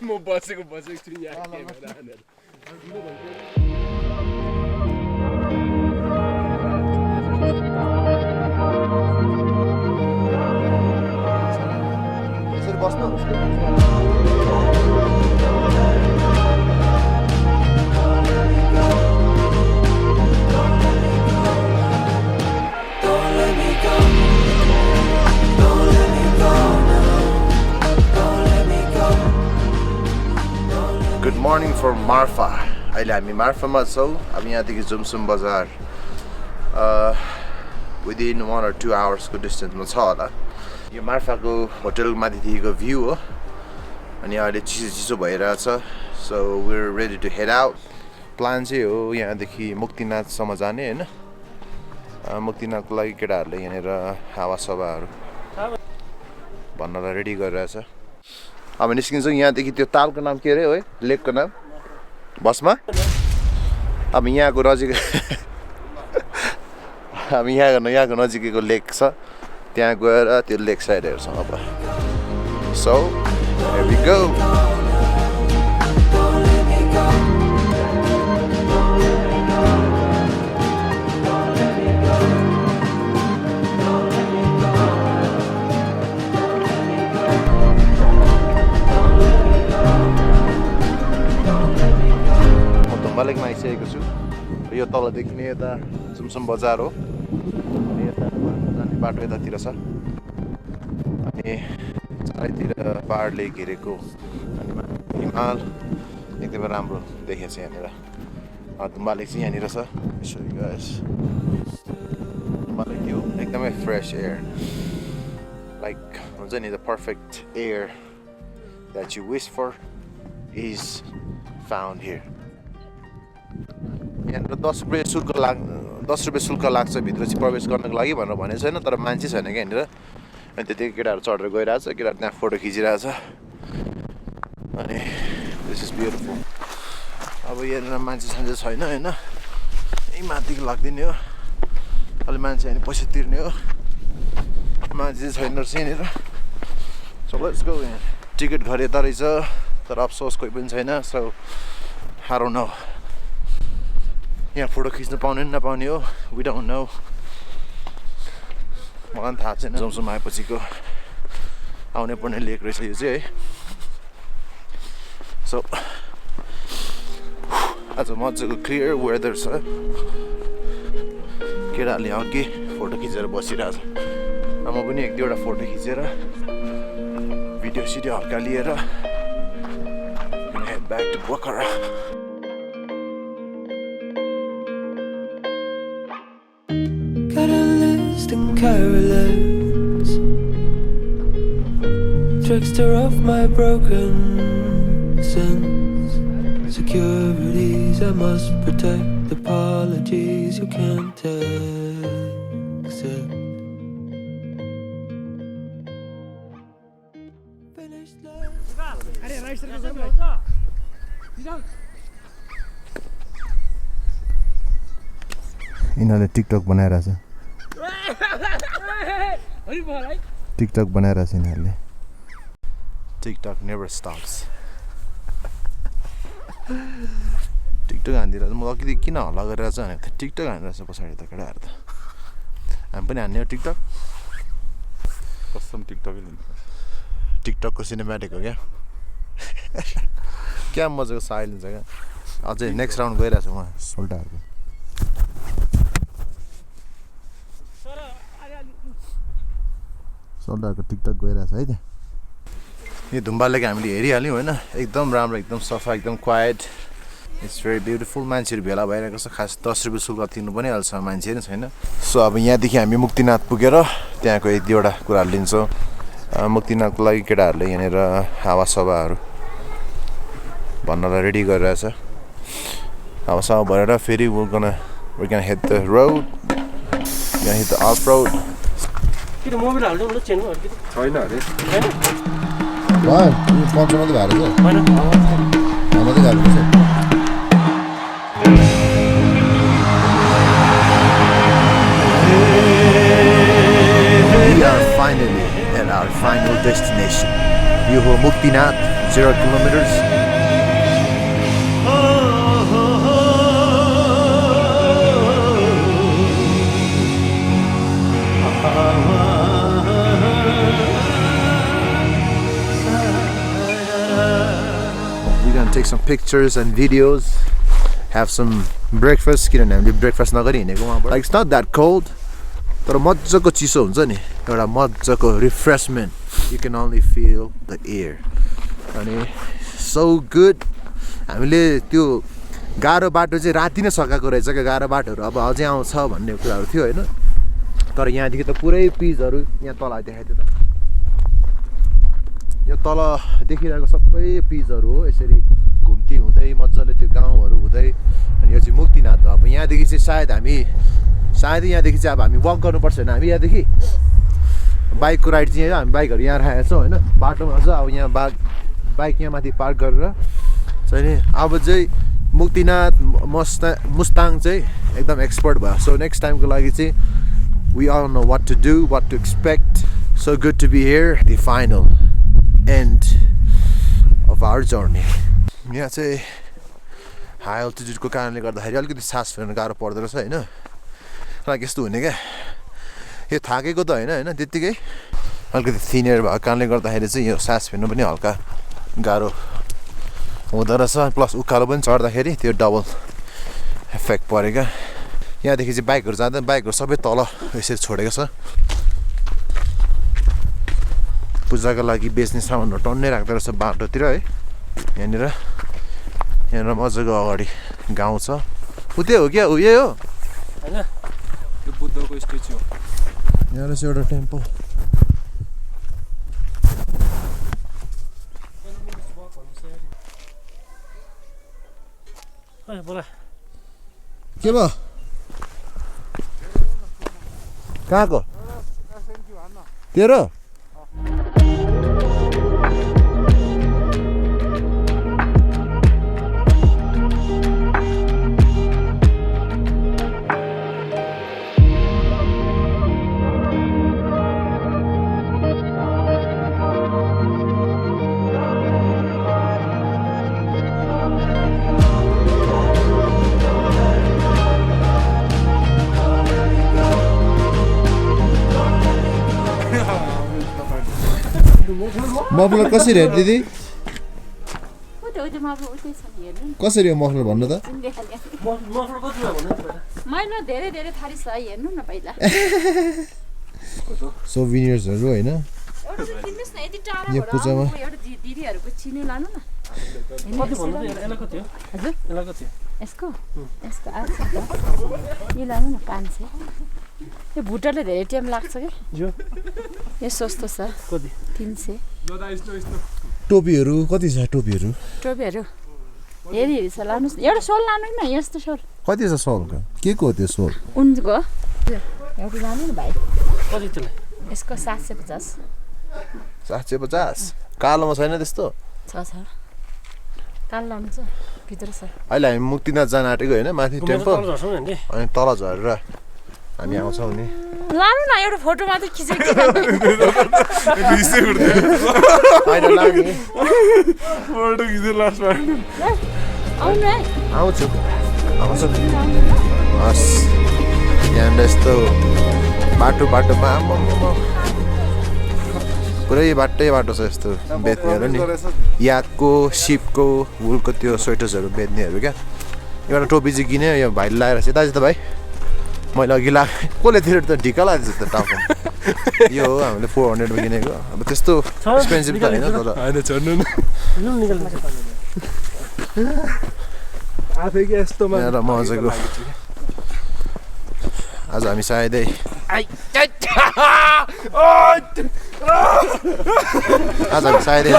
म बसेको छु यहाँ क्यामेरा हानेर यसरी बस्नु Good morning from Marfa. अहिले हामी मार्फामा छौँ. अब यहाँदेखि जुमसुम बजार within 1 or 2 hours को डिस्टेन्समा छ होला. यो मार्फाको होटल माथिदेखिको भ्यू हो. अनि अहिले चिसो भइरहेछ. So we're ready to head out. Plan चाहिँ हो यहाँदेखि मुक्तिनाथसम्म जाने हैन. मुक्तिनाथको लागि केटाहरूले यहाँनिर हावासभाहरू भन्नलाई रेडी गरिरहेछ. अब निस्किन्छौँ यहाँदेखि. त्यो तालको नाम के अरे हो है? लेकको नाम बसमा. अब यहाँको नजिक अब यहाँको नजिकैको लेक छ. त्यहाँ गएर त्यो लेक साइड हेर्छौँ अब. So here we go. लेकमा आइसकेको छु. यो तल देखिने यता जुमसुम बजार हो. अनि यता जाने बाटो यतातिर छ. अनि चारैतिर पहाडले घेरेको अनि हिमाल एकदमै राम्रो देखिएको छ यहाँनिर. धुम्बा लेक चाहिँ यहाँनिर छ. धुम्बा लेक यो एकदमै फ्रेस एयर. लाइक हुन्छ नि, the perfect air that you wish for is found here. यहाँनिर 10 रुपियाँ शुल्क लाग्छ भित्र चाहिँ प्रवेश गर्नको लागि भनेर भनेको छैन. तर मान्छे छैन क्या यहाँनिर. अनि त्यतिकै केटाहरू चढेर गइरहेछ. केटाहरू त्यहाँ फोटो खिचिरहेछ. अनि दिस इज ब्युटिफुल. अब यहाँनिर मान्छे छैन होइन. यहीँ माथिको लाग्दिने हो. अलि मान्छे होइन पैसा तिर्ने हो. मान्छे छैन रहेछ यहाँनिर. So let's go. यहाँ टिकट घर यता रहेछ. तर अफसोस कोही पनि छैन. सो आई डोन्ट नो यहाँ फोटो खिच्न पाउने नपाउने हो. We don't know. मलाई पनि थाहा छैन. जुमसुम आएपछिको आउनै पर्ने लेक रहेछ यो चाहिँ है. सो आज मजाको क्लियर वेदर छ. केटाहरूले अघि फोटो खिचेर बसिरहेछ. म पनि एक दुईवटा फोटो खिचेर भिडियो सिडियो हल्का लिएर head back to Pokhara. Got a list and carolers, trickster of my broken sense. Securities I must protect. Apologies you can't accept. Finished love. यिनीहरूले टिकटक बनाइरहेछ. टिकटक बनाइरहेछ यिनीहरूले. TikTok never stops. टिकटक हानिदिरहेछ. म अघि किन हल्ला गरिरहेछ भने टिकटक हानिरहेछ पछाडि त केटाहरू त. हामी पनि हान्ने हो टिकटक. कस्टम टिकटकको सिनेमेटिक हो क्या. क्या मजाको साइलेन्स छ क्या. अझै नेक्स्ट राउन्ड गइरहेछ उहाँ सोल्टाहरूको. सोल्टाहरूको टिकटक गइरहेछ है. त्यहाँ यो धुम्बा लेक हामीले हेरिहाल्यौँ होइन. एकदम राम्रो, एकदम सफा, एकदम क्वाइट. It's very beautiful. मान्छेहरू भेला भइरहेको छ. खास 10 रुपियाँ शुल्क तिर्नु पनि हाल्छ. मान्छे नै छैन. सो अब यहाँदेखि हामी मुक्तिनाथ पुगेर त्यहाँको एक दुईवटा कुराहरू लिन्छौँ. मुक्तिनाथको लागि केटाहरूले यहाँनिर हावासभाहरू भन्नलाई रेडी गरिरहेछ. हावासभा भरेर फेरि we're gonna hit the road. Gonna hit the off road. किन मोबाइल हाल्नु ल चेन हो छैन अरे. हैन भयो. यो पक्ष मात्रै भएको छ. हैन मात्रै भएको छ. We are finally at our final destination. यो हो Muktinath 0 kilometers. We're gonna take some pictures and videos, have some breakfast. किनभने हामीले ब्रेकफास्ट नगरी हिँडेको वहाँबाट. Like it's not that cold. तर मज्जाको चिसो हुन्छ नि. एउटा मज्जाको refreshment. You can only feel the air. अनि so good. हामीले त्यो गाह्रो बाटो चाहिँ राति नै सकाएको रहेछ क्या. गाह्रो बाटोहरू अब अझै आउँछ भन्ने कुराहरू थियो हैन. तर यहाँदेखि त पुरै पिचहरू यहाँ तल देखाइदियो त. यो तल देखिरहेको सबै पिचहरू हो. यसरी घुम्ती हुँदै मजाले त्यो गाउँहरू हुँदै अनि यो चाहिँ मुक्तिनाथ हो. अब यहाँदेखि चाहिँ सायद यहाँदेखि चाहिँ अब हामी वक गर्नुपर्छ होइन. हामी यहाँदेखि बाइकको राइड चाहिँ हामी बाइकहरू यहाँ राखेका छौँ होइन. बाटोमा छ अब यहाँ बाइक यहाँ माथि पार्क गरेर चाहिँ नि अब चाहिँ मुक्तिनाथ मुस्ताङ चाहिँ एकदम एक्सपर्ट भयो. सो नेक्स्ट टाइमको लागि चाहिँ we all know what to do, what to expect. So good to be here. The final end of our journey. यहाँ चाहिँ हाई अल्टिट्युडको कारणले गर्दाखेरि अलिकति सास फेर्न गाह्रो पर्दो रहेछ होइन. लाइक यस्तो हुने क्या. यो थाकेको त होइन त्यत्तिकै अलिकति थिनर भएको कारणले गर्दाखेरि चाहिँ यो सास फेर्नु पनि हल्का गाह्रो हुँदो रहेछ. प्लस उकालो पनि चढ्दाखेरि त्यो डबल इफेक्ट पऱ्यो क्या. यहाँदेखि चाहिँ बाइकहरू जाँदा बाइकहरू सबै तल यसरी छोडेको छ. पूजाको लागि बेच्ने सामानहरू टन्नै राख्दो रहेछ बाटोतिर है. यहाँनिर मजाको अगाडि गाउँ छ. उतै हो क्या उयो हो हैन त्यो बुद्धको स्ट्याचु हो. यहाँ रहेछ एउटा टेम्पल. बोला के भयो कहाँको तेरो मफलर कसरी हेर्नु दिदी कसरी हो मफलर भन्नु त मफलर कति हो भन्नु त मैले धेरै धेरै थारी छ हेर्नु न पहिला सोभिनियर्सहरु हैन एउटा चाहिँ किन्नुस् न यति टाढाबाट यो पूजामा एउटा दिदीहरुको चिनी लानु न कति भन्नु त यसलाई कति हो हजुर यसलाई कति यसको 800 यो लानु न 500 यो भुटरले धेरै टाइम लाग्छ के यो सस्तो छ कति 300 टोपीहरु कति छ टोपीहरु हेरी हेरी छ लानुस् एउटा सोल लानु न यस्तो सोल कति छ सोलको के को त्यो सोल उनको एउटा लानु न भाइ कति त्यसलाई यसको 750 750 कालोमा छैन त्यस्तो छ कालो लानु छ भित्र छ अहिले हामी मुक्तिनाथ जान आटेको हैन माथि टेम्पल अनि तल झरेर हामी आउँछौं नि लानु न एउटा फोटो मात्र खिचेको रिसै उठ्दै हैन लाग्ने फोटो खिचे लास्टमा आउनु है आउँछु हस् यहाँ यस्तो बाटोमा पुरै बाटो छ यस्तो बेच्नेहरू नि याकको सिपको वुलको त्यो स्वेटर्सहरू बेच्नेहरू क्या एउटा टोपी चाहिँ किने यो भाइले लाएर चाहिँ दाजु त भाइ मैले अघि लाग्यो कसले थियो त ढिक्का लाग्यो त टाउको यो हो हामीले 400 मा किनेको अब त्यस्तो एक्सपेन्सिभ त हैन तर हैन छोड्नु न आफै के यस्तोमा र मजाको आज हामी सायदै आज हामी सायदै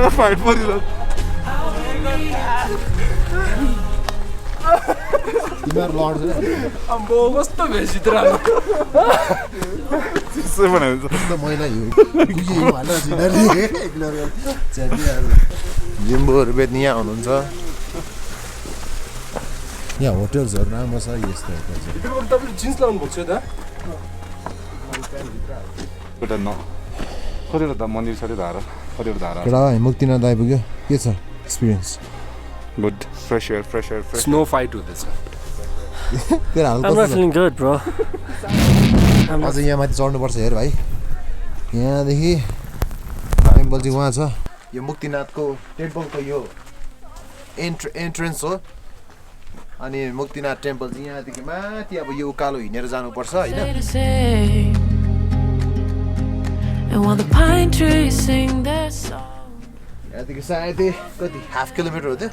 फाइट परिलो तिमीहरु लड्छ अम्बो कस्तो भेजित्र त्यसै भनेको त मैला यो हालेर जिनाले जिम्बोहरु बेच्ने यहाँ हुनुहुन्छ यहाँ होटल्सहरू राम्रो छ यस्तो होटल्सहरू भित्रबाट तपाईँले जिन्स लाउनु भएको छ त एउटा कतिवटा त मन्दिर छ अरे धारा कतिवटा धारा केटा मुक्तिनाथ आइपुग्यो के छ experience good fresh air snow fight हुँदैछ तेरो हाल I'm not feeling good, bro. अझ यहाँ माथि चढ्नुपर्छ हेर भाइ यहाँदेखि टेम्पल चाहिँ उहाँ छ यो मुक्तिनाथको टेम्पलको यो एन्ट्रेन्स हो अनि मुक्तिनाथ टेम्पल चाहिँ यहाँदेखि माथि अब यो उकालो हिँडेर जानुपर्छ होइन यहाँदेखि सायदै कति हाफ किलोमिटर हो त्यो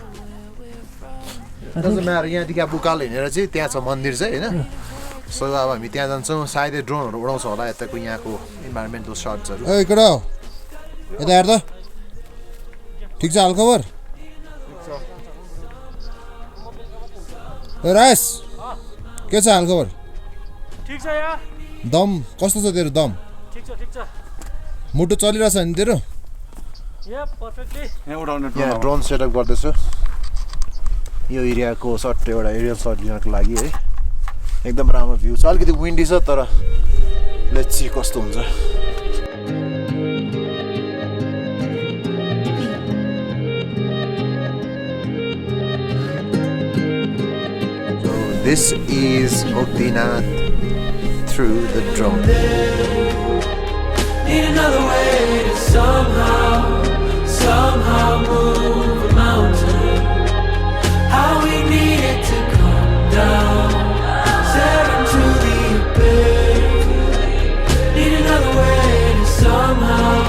यहाँदेखि अब उकालो हिँडेर चाहिँ त्यहाँ छ मन्दिर चाहिँ होइन सो अब हामी त्यहाँ जान्छौँ सायदै ड्रोनहरू उडाउँछ होला यताको यहाँको इन्भाइरोमेन्टल सर्ट्सहरू ए केटा हो यता हेर त ठिक छ हालखबर राइस के छ हालखबर ठिक छ यार दम कस्तो छ तेरो दम ठिक छ मुटु चलिरहेछ नि तेरो या पर्फेक्टली यहाँ ड्रोन सेटअप गर्दैछु यो एरियाको सर्ट एउटा एरियल सर्ट लिनको लागि है एकदम राम्रो भ्यू छ अलिकति विन्डी छ तर लेट्स सी कस्तो हुन्छ This is Muktinath through the drone. Need another way to somehow move a mountain. How we need it to come down, stare into the abyss. Need another way to somehow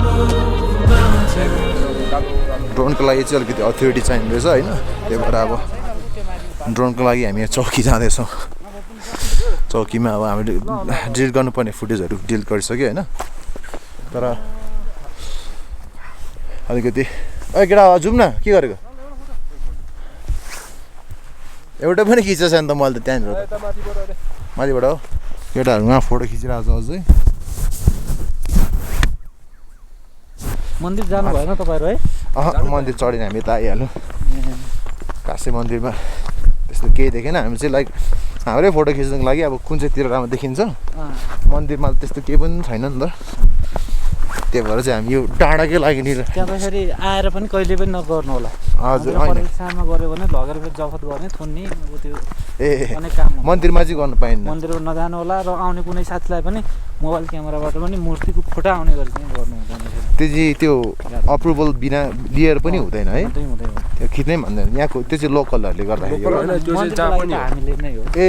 move a mountain. ड्रोनको लागि चाहिँ अलिकति authority चाहिँदो रहेछ होइन त्यही भएर अब ड्रोनको लागि हामी चौकी जाँदैछौँ चौकीमा अब हामीले डिलिट गर्नुपर्ने फुटेजहरू डिलिट गरिसक्यो होइन तर अलिकति केटा जाउँ न के गरेको एउटा पनि खिचेछ नि त मैले त त्यहाँनिर माथिबाट हो केटाहरू उहाँ फोटो खिचिरहेको छ अझै मन्दिर जानु भएन तपाईँहरू है मन्दिर चढेर हामी त आइहाल्यौँ काशी मन्दिरमा त्यस्तो केही देखेन हामी चाहिँ लाइक हाम्रै फोटो खिच्नको लागि अब कुन चाहिँ तिर राम्रो देखिन्छ मन्दिरमा त्यस्तो केही पनि छैन नि त त्यही भएर चाहिँ हामी यो टाढाकै लागि नि त्यहाँ त फेरि आएर पनि कहिले पनि नगर्नु होला हजुर सानो गऱ्यो भने लगेर फेरि जफत गर्ने थुन्ने त्यो ए अनेक काम मन्दिरमा चाहिँ गर्नु पाइन्न मन्दिरमा नजानु होला र आउने कुनै साथीलाई पनि मोबाइल क्यामेराबाट पनि मूर्तिको फोटो आउने गरी चाहिँ गर्नु हुँदैन त्यो चाहिँ त्यो अप्रुभल बिना लिएर पनि हुँदैन है हुँदैन त्यो खिच्नै भन्दैन यहाँको त्यो चाहिँ लोकलहरूले गर्दाखेरि हामीले नै हो ए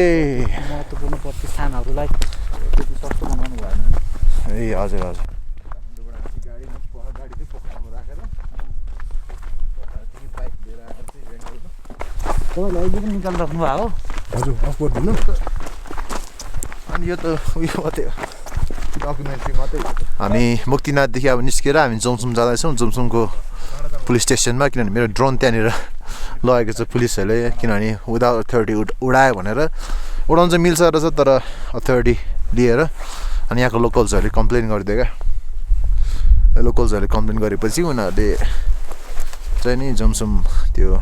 महत्त्वपूर्ण प्रतिष्ठानहरूलाई त्यति सस्तो बनाउनु भएन ए हजुर हजुर तपाईँले अहिले पनि निकालिराख्नु भएको हजुर अफ गरिदिनु अनि यो त उयो मात्रै डकुमेन्ट्री मात्रै हामी मुक्तिनाथदेखि अब निस्केर हामी जोमसुम जाँदैछौँ जोमसुमको पुलिस स्टेसनमा किनभने मेरो ड्रोन त्यहाँनिर लगेको छ पुलिसहरूले किनभने विदाउट अथोरिटी उडायो भनेर उडाउनु चाहिँ मिल्छ रहेछ तर अथोरिटी लिएर अनि यहाँको लोकल्सहरूले कम्प्लेन गरिदियो क्या लोकल्सहरूले कम्प्लेन गरेपछि उनीहरूले चाहिँ नि जोमसुम त्यो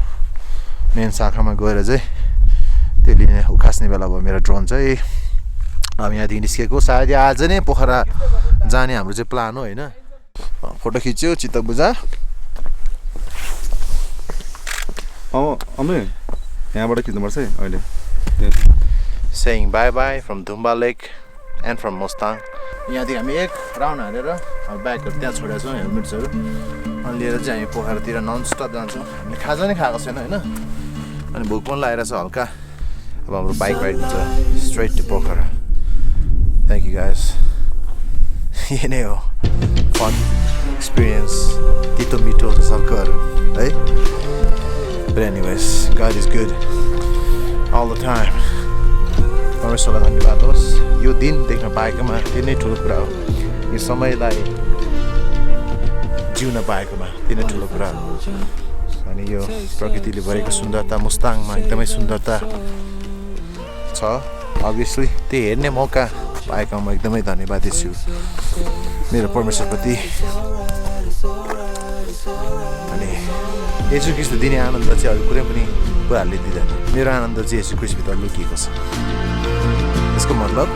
मेन शाखामा गएर चाहिँ त्यो लिने उखास्ने बेला भयो मेरो ड्रोन चाहिँ अब यहाँदेखि निस्केको सायद आज नै पोखरा जाने हाम्रो चाहिँ प्लान हो होइन फोटो खिच्यो चित्त बुझा यहाँबाट खिच्नुपर्छ है अहिले saying bye bye from Dhumba Lake and from Mustang यहाँदेखि हामी एक राउन्ड हालेर बाइकहरू त्यहाँ छोडेको छौँ हेलमेट्सहरू अनि लिएर चाहिँ हामी पोखरातिर नन स्टप जान्छौँ हामीले खाजा नै खाएको छैन होइन अनि भोक पनि लागेर छ हल्का अब हाम्रो बाइक राइड हुन्छ straight to Pokhara thank you guys यही नै हो फन एक्सपिरियन्स तितो मिठो सर्कहरू है But anyways, God is good all the time. परमेश्वरलाई धन्यवाद होस् यो दिन देख्न पाएकोमा त्यो नै ठुलो कुरा हो यो समयलाई जिउन पाएकोमा त्यो नै ठुलो कुरा हो अनि यो प्रकृतिले भरेको सुन्दरता मुस्ताङमा एकदमै सुन्दरता छ अभियसली त्यो हेर्ने मौका पाएकोमा म एकदमै धन्यवादी छु मेरो परमेश्वरप्रति अनि यसो किस्तो दिने आनन्द चाहिँ अरू कुनै पनि कुराहरूले दिँदैन मेरो आनन्द चाहिँ यसो क्रिस्भित्र लुकिएको छ यसको मतलब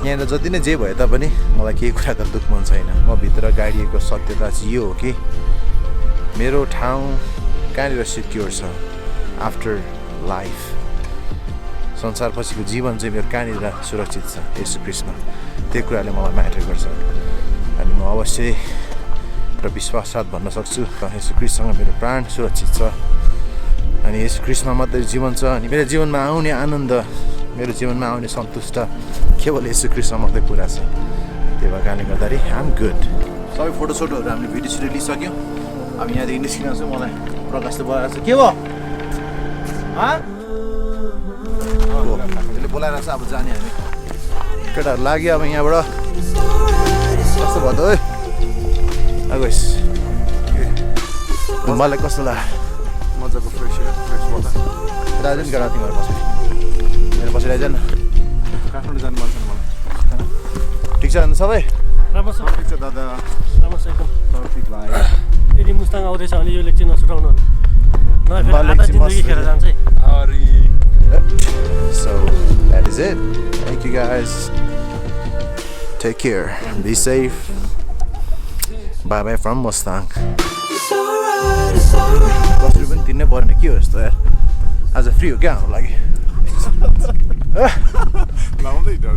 यहाँनिर जति नै जे भए तापनि मलाई केही कुराको दुःख मन छैन म भित्र गाडिएको सत्यता चाहिँ यो हो कि मेरो ठाउँ कहाँनिर सिक्योर छ आफ्टर लाइफ संसारपछिको जीवन चाहिँ मेरो कहाँनिर सुरक्षित छ यसो क्रिस्टमा त्यो कुराले मलाई म्याटर गर्छ अनि म अवश्य र विश्वाससाथ भन्न सक्छु यसो क्रिस्टसँग मेरो प्राण सुरक्षित छ अनि यसो क्रिस्टमा मात्रै जीवन छ अनि मेरो जीवनमा आउने आनन्द मेरो जीवनमा आउने सन्तुष्ट केवल यसो क्रिस्टमा मात्रै कुरा छ त्यो भएको कारणले गर्दाखेरि आम गुड सबै फोटोसोटोहरू हामीले भिडियो सिडियो लिइसक्यौँ अब यहाँदेखि निस्किन चाहिँ मलाई प्रकाशले बोलाएर छ के भयो त्यसले बोलाएर चाहिँ अब जाने हामी केटाहरू लाग्यो अब यहाँबाट कस्तो भयो त है आगोस् मलाई कस्तो लाग्यो मजाको फ्रेस वाटर राजन केटा तिमीहरू बसेर मेरो बसेर आइज न काठमाडौँ जानु मन छ मलाई ठिक छ अन्त सबै राम्रो छ ठिक छ दादा राम्रो छ एकदम ट्राफिक लाइट यदि मुस्ताङ आउँदैछ भने यो लेक्चर नसुटाउनु होला नभए फेरि आधा जिन्दगी खेर जान्छ है So that is it. Thank you guys. Take care. Be safe. Bye bye from Mustang. It's alright. बस्नु पनि तिर्नै पर्ने के हो यस्तो यार आज फ्री हो क्या हाम्रो लागि लाउँदै डर